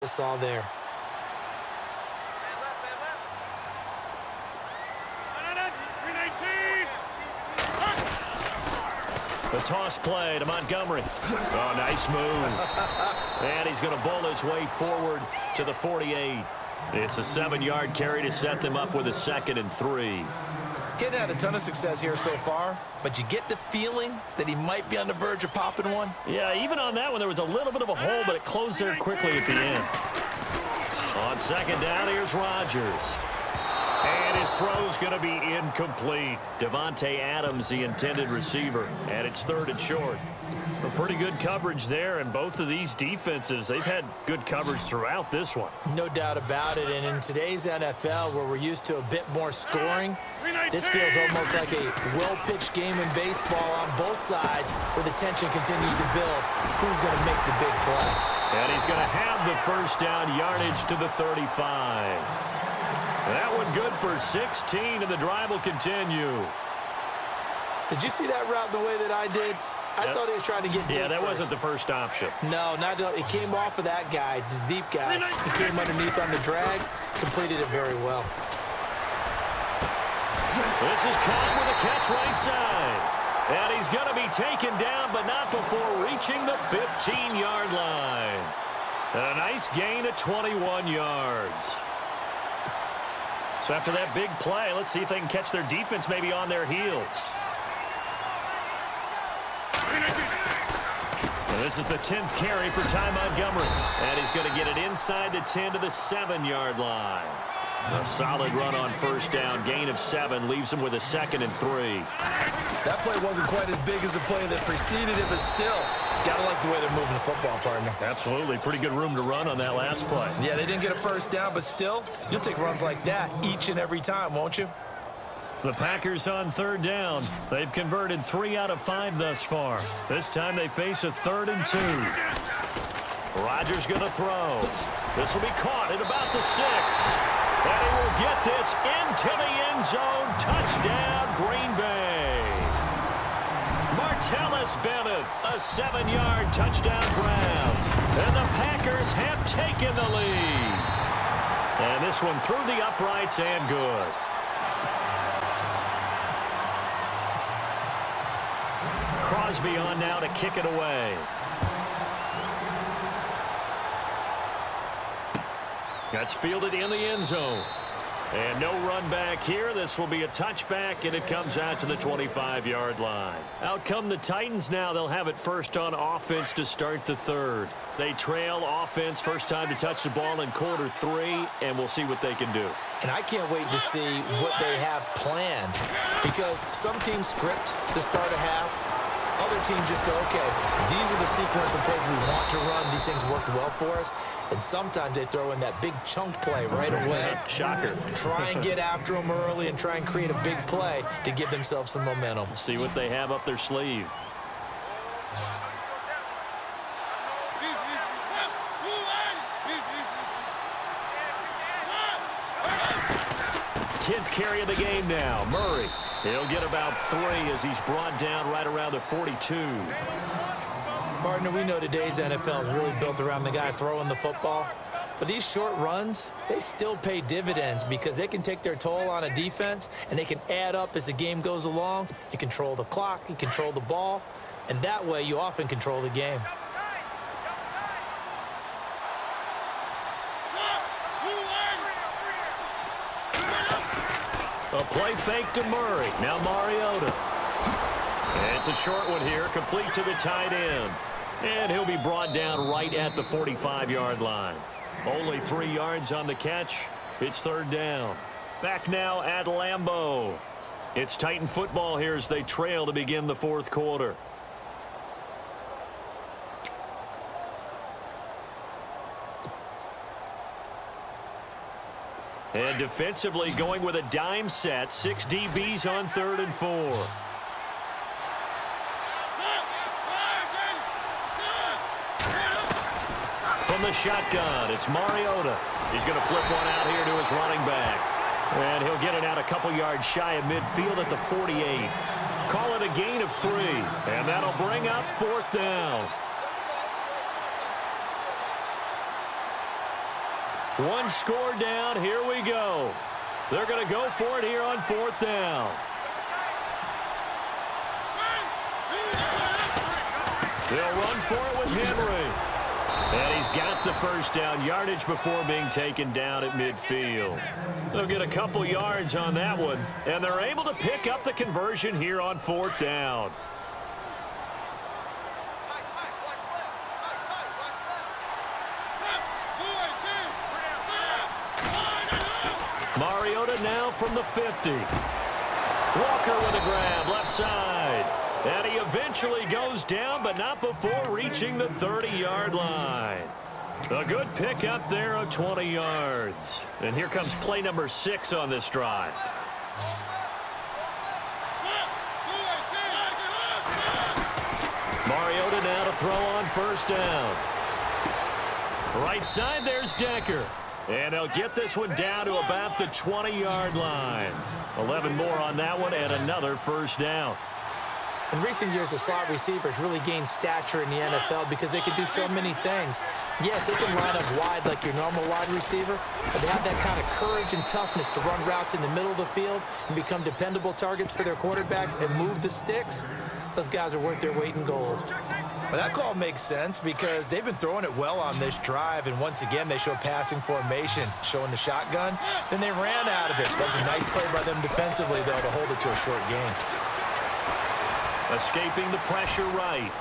It's all there. The toss play to Montgomery. Oh, nice move. And he's going to bowl his way forward to the 48. It's a 7-yard carry to set them up with a 2nd and 3. Getting had a ton of success here so far, but you get the feeling that he might be on the verge of popping one. Yeah, even on that one, there was a little bit of a hole, but it closed there quickly at the end. On 2nd down, here's Rodgers. And his throw's going to be incomplete. Devontae Adams, the intended receiver, and it's 3rd and short. A pretty good coverage there, and both of these defenses, they've had good coverage throughout this one. No doubt about it, and in today's NFL, where we're used to a bit more scoring, this feels almost like a well-pitched game in baseball on both sides, where the tension continues to build. Who's going to make the big play? And he's going to have the first down yardage to the 35. That one good for 16, and the drive will continue. Did you see that route the way that I did? I thought he was trying to get deep. Yeah, that first. wasn't the first option. No, it came off of that guy, the deep guy. He came underneath on the drag, completed it very well. This is caught with a catch right side. And he's going to be taken down, but not before reaching the 15-yard line. And a nice gain of 21 yards. So after that big play, let's see if they can catch their defense maybe on their heels. And this is the 10th carry for Ty Montgomery. And he's going to get it inside the 10 to the 7-yard line. A solid run on first down. Gain of 7 leaves him with a 2nd and 3. That play wasn't quite as big as the play that preceded it, but still, gotta like the way they're moving the football, partner. Absolutely. Pretty good room to run on that last play. Yeah, they didn't get a first down, but still, you'll take runs like that each and every time, won't you? The Packers on 3rd down. They've converted 3 out of 5 thus far. This time they face a 3rd and 2. Rodgers going to throw. This will be caught at about the 6. And he will get this into the end zone. Touchdown, Green Bay. Martellus Bennett, a 7-yard touchdown grab. And the Packers have taken the lead. And this one through the uprights and good. Crosby on now to kick it away. That's fielded in the end zone. And no run back here. This will be a touchback, and it comes out to the 25-yard line. Out come the Titans now. They'll have it first on offense to start the 3rd. They trail offense first time to touch the ball in quarter 3, and we'll see what they can do. And I can't wait to see what they have planned, because some teams script to start a half. Other teams just go, okay, these are the sequence of plays we want to run. These things worked well for us. And sometimes they throw in that big chunk play right away. Shocker. Try and get after them early and try and create a big play to give themselves some momentum. See what they have up their sleeve. Tenth carry of the game now. Murray. He'll get about 3 as he's brought down right around the 42. Partner, we know today's NFL is really built around the guy throwing the football. But these short runs, they still pay dividends because they can take their toll on a defense and they can add up as the game goes along. You control the clock, you control the ball, and that way you often control the game. A play fake to Murray. Now Mariota. And it's a short one here, complete to the tight end. And he'll be brought down right at the 45-yard line. Only 3 yards on the catch. It's 3rd down. Back now at Lambeau. It's Titan football here as they trail to begin the 4th quarter. And defensively going with a dime set. 6 DBs on 3rd and 4. From the shotgun, it's Mariota. He's going to flip one out here to his running back. And he'll get it out a couple yards shy of midfield at the 48. Call it a gain of 3. And that'll bring up 4th down. One score down. Here we go. They're going to go for it here on 4th down. They'll run for it with Henry. And he's got the first down yardage before being taken down at midfield. They'll get a couple yards on that one, and they're able to pick up the conversion here on 4th down. Mariota now from the 50. Walker with a grab, left side. And he eventually goes down, but not before reaching the 30-yard line. A good pickup there of 20 yards. And here comes play number 6 on this drive. Mariota now to throw on 1st down. Right side, there's Decker. And they'll get this one down to about the 20-yard line. 11 more on that one and another 1st down. In recent years, the slot receivers really gained stature in the NFL because they can do so many things. Yes, they can line up wide like your normal wide receiver, but they have that kind of courage and toughness to run routes in the middle of the field and become dependable targets for their quarterbacks and move the sticks. Those guys are worth their weight in gold. But that call makes sense because they've been throwing it well on this drive, and once again, they show passing formation, showing the shotgun. Then they ran out of it. That was a nice play by them defensively, though, to hold it to a short gain. Escaping the pressure right.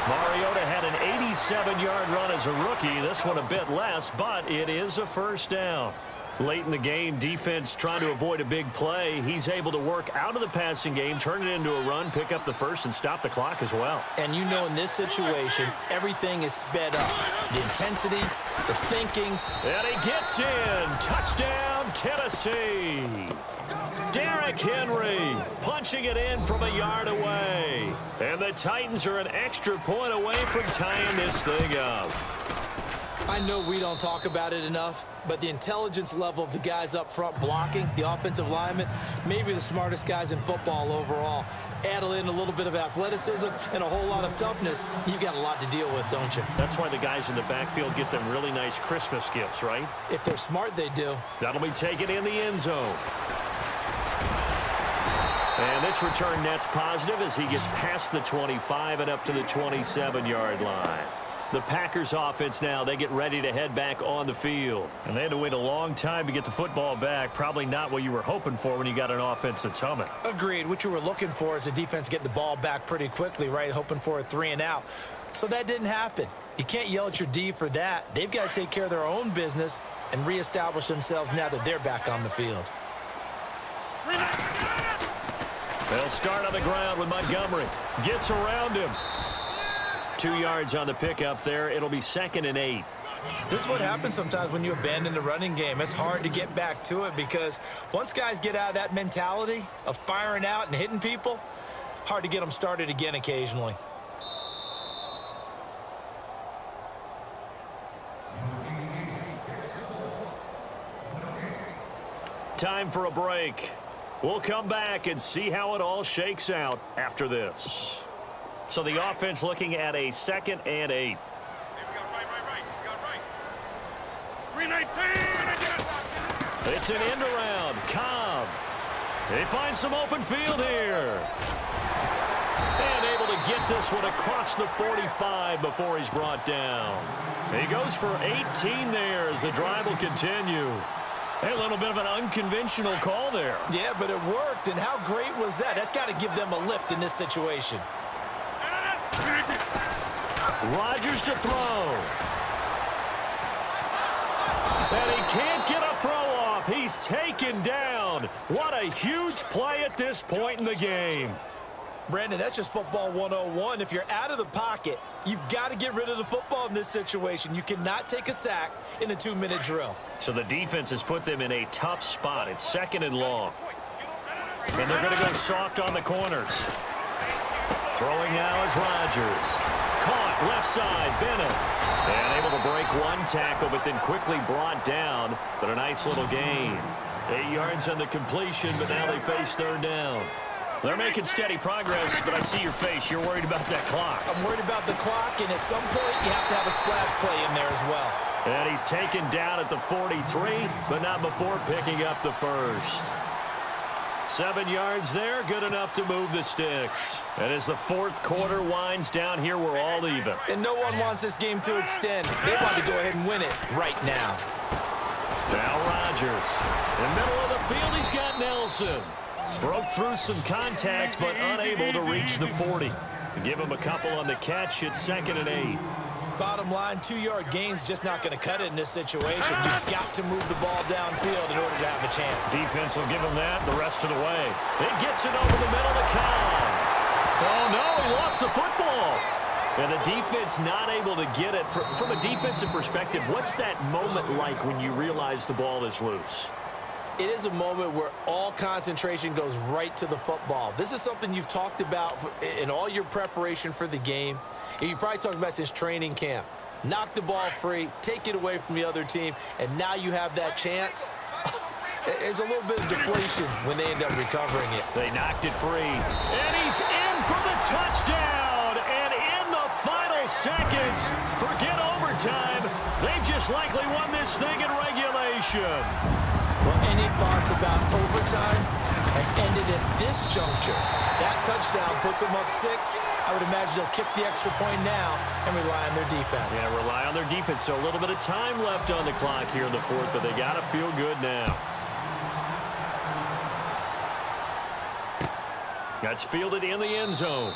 Mariota had an 87-yard run as a rookie. This one a bit less, but it is a 1st down. Late in the game, defense trying to avoid a big play. He's able to work out of the passing game, turn it into a run, pick up the first, and stop the clock as well. And you know in this situation, everything is sped up. The intensity, the thinking. And he gets in. Touchdown, Tennessee. Derrick Henry punching it in from a yard away. And the Titans are an extra point away from tying this thing up. I know we don't talk about it enough, but the intelligence level of the guys up front blocking, the offensive linemen, maybe the smartest guys in football overall. Add in a little bit of athleticism and a whole lot of toughness, you've got a lot to deal with, don't you? That's why the guys in the backfield get them really nice Christmas gifts, right? If they're smart, they do. That'll be taken in the end zone. And this return net's positive as he gets past the 25 and up to the 27-yard line. The Packers offense now, they get ready to head back on the field. And they had to wait a long time to get the football back. Probably not what you were hoping for when you got an offense that's humming. Agreed. What you were looking for is the defense getting the ball back pretty quickly, right? Hoping for a 3 and out. So that didn't happen. You can't yell at your D for that. They've got to take care of their own business and reestablish themselves now that they're back on the field. They'll start on the ground with Montgomery. Gets around him. 2 yards on the pickup there. It'll be 2nd and 8. This is what happens sometimes when you abandon the running game. It's hard to get back to it because once guys get out of that mentality of firing out and hitting people, hard to get them started again occasionally. Time for a break. We'll come back and see how it all shakes out after this. So the offense looking at a 2nd and 8. It's an end around. Cobb. They find some open field here. And able to get this one across the 45 before he's brought down. He goes for 18 there as the drive will continue. Hey, a little bit of an unconventional call there. Yeah, but it worked, and how great was that? That's got to give them a lift in this situation. Rodgers to throw. And he can't get a throw off. He's taken down. What a huge play at this point in the game. Brandon, that's just football 101. If you're out of the pocket, you've got to get rid of the football in this situation. You cannot take a sack in a 2-minute drill. So the defense has put them in a tough spot. It's 2nd and long. And they're going to go soft on the corners. Throwing now is Rodgers. Caught left side, Bennett. And able to break one tackle, but then quickly brought down. But a nice little gain. 8 yards on the completion, but now they face 3rd down. They're making steady progress, but I see your face. You're worried about that clock. I'm worried about the clock, and at some point, you have to have a splash play in there as well. And he's taken down at the 43, but not before picking up the first. 7 yards there, good enough to move the sticks. And as the fourth quarter winds down here, we're all even. And no one wants this game to extend. They want to go ahead and win it right now. Now Rodgers. In the middle of the field, he's got Nelson. Broke through some contacts, but unable to reach the 40. Give him a couple on the catch. It's 2nd and 8. Bottom line, 2-yard gain's just not going to cut it in this situation. You've got to move the ball downfield in order to have a chance. Defense will give him that the rest of the way. It gets it over the middle to Cobb. Oh, no, he lost the football. And the defense not able to get it. From a defensive perspective, what's that moment like when you realize the ball is loose? It is a moment where all concentration goes right to the football. This is something you've talked about in all your preparation for the game. And you probably talked about since training camp. Knock the ball free, take it away from the other team, and now you have that chance. There's a little bit of deflation when they end up recovering it. They knocked it free. And he's in for the touchdown. And in the final seconds, forget overtime. They've just likely won this thing in regulation. Well, any thoughts about overtime have ended at this juncture. That touchdown puts them up 6. I would imagine they'll kick the extra point now and rely on their defense. Yeah, rely on their defense. So a little bit of time left on the clock here in the fourth, but they got to feel good now. That's fielded in the end zone.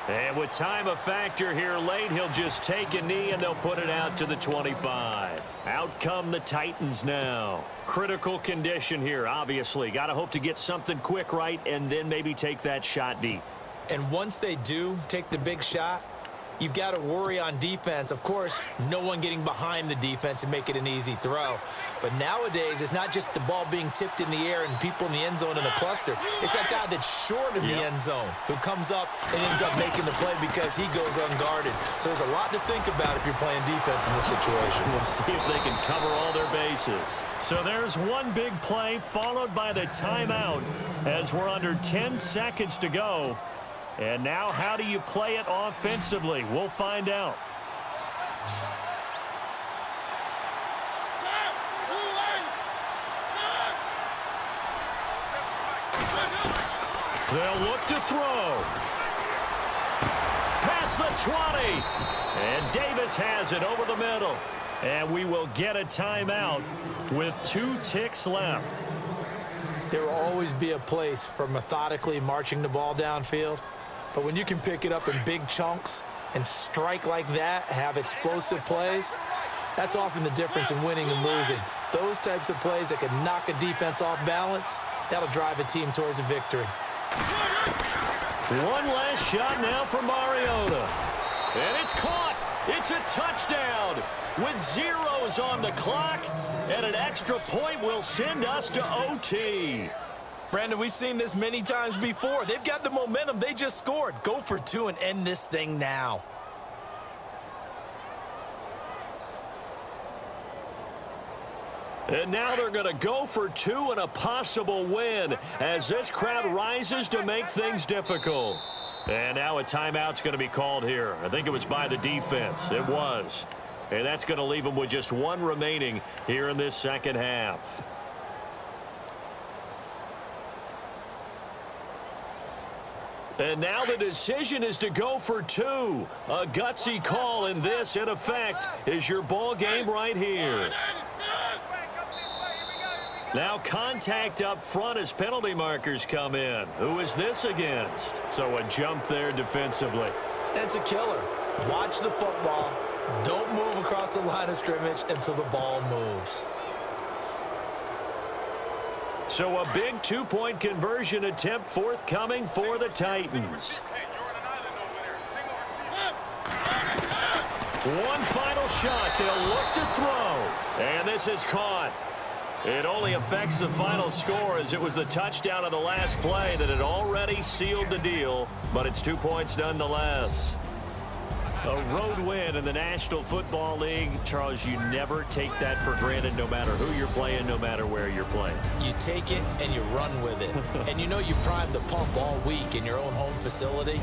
And with time a factor here late, he'll just take a knee and they'll put it out to the 25. Out come the Titans now. Critical condition here, obviously. Got to hope to get something quick right and then maybe take that shot deep. And once they do take the big shot, you've got to worry on defense. Of course, no one getting behind the defense and make it an easy throw. But nowadays, it's not just the ball being tipped in the air and people in the end zone in a cluster. It's that guy that's short of the end zone who comes up and ends up making the play because he goes unguarded. So there's a lot to think about if you're playing defense in this situation. We'll see if they can cover all their bases. So there's one big play followed by the timeout as we're under 10 seconds to go. And now how do you play it offensively? We'll find out. They'll look to throw. Past the 20. And Davis has it over the middle. And we will get a timeout with 2 ticks left. There will always be a place for methodically marching the ball downfield. But when you can pick it up in big chunks and strike like that, have explosive plays, that's often the difference in winning and losing. Those types of plays that can knock a defense off balance, that'll drive a team towards a victory. One last shot now for Mariota. And it's caught. It's a touchdown with zeros on the clock. And an extra point will send us to OT. Brandon, we've seen this many times before. They've got the momentum. They just scored. Go for 2 and end this thing now. And now they're going to go for 2 and a possible win as this crowd rises to make things difficult. And now a timeout's going to be called here. I think it was by the defense. It was. And that's going to leave them with just 1 remaining here in this second half. And now the decision is to go for 2. A gutsy call, and this, in effect, is your ball game right here. Now contact up front as penalty markers come in. Who is this against? So a jump there defensively. That's a killer. Watch the football. Don't move across the line of scrimmage until the ball moves. So a big 2-point conversion attempt forthcoming for the Titans. One final shot. They'll look to throw. And this is caught. It only affects the final score as it was the touchdown of the last play that had already sealed the deal, but it's 2 points nonetheless. A road win in the National Football League. Charles, you never take that for granted no matter who you're playing, no matter where you're playing. You take it and you run with it. And you know you primed the pump all week in your own home facility.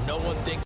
No one thinks